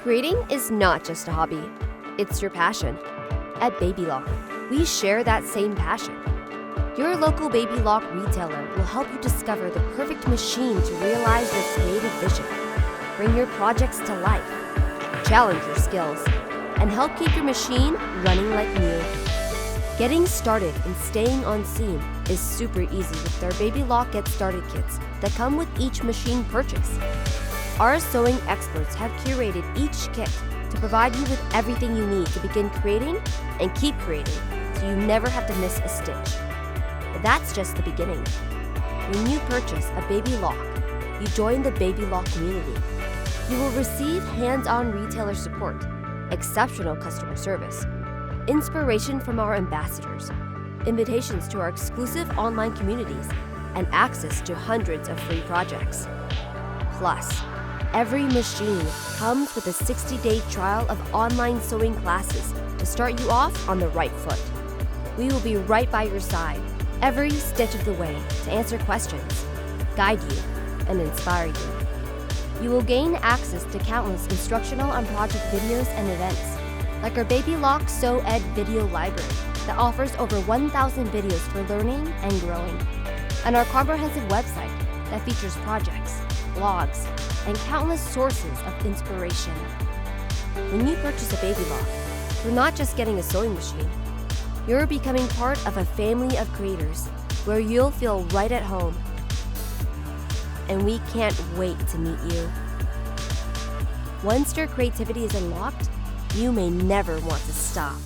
Creating is not just a hobby, it's your passion. At Baby Lock, we share that same passion. Your local Baby Lock retailer will help you discover the perfect machine to realize your creative vision, bring your projects to life, challenge your skills, and help keep your machine running like new. Getting started and staying on scene is super easy with their Baby Lock Get Started kits that come with each machine purchase. Our sewing experts have curated each kit to provide you with everything you need to begin creating and keep creating so you never have to miss a stitch. But that's just the beginning. When you purchase a Baby Lock, you join the Baby Lock community. You will receive hands-on retailer support, exceptional customer service, inspiration from our ambassadors, invitations to our exclusive online communities, and access to hundreds of free projects. Plus, every machine comes with a 60-day trial of online sewing classes to start you off on the right foot. We will be right by your side every stitch of the way to answer questions, guide you, and inspire you. You will gain access to countless instructional and project videos and events, like our Baby Lock Sew Ed video library that offers over 1,000 videos for learning and growing, and our comprehensive website that features projects, blogs, and countless sources of inspiration. When you purchase a Baby Lock, you're not just getting a sewing machine. You're becoming part of a family of creators where you'll feel right at home. And we can't wait to meet you. Once your creativity is unlocked, you may never want to stop.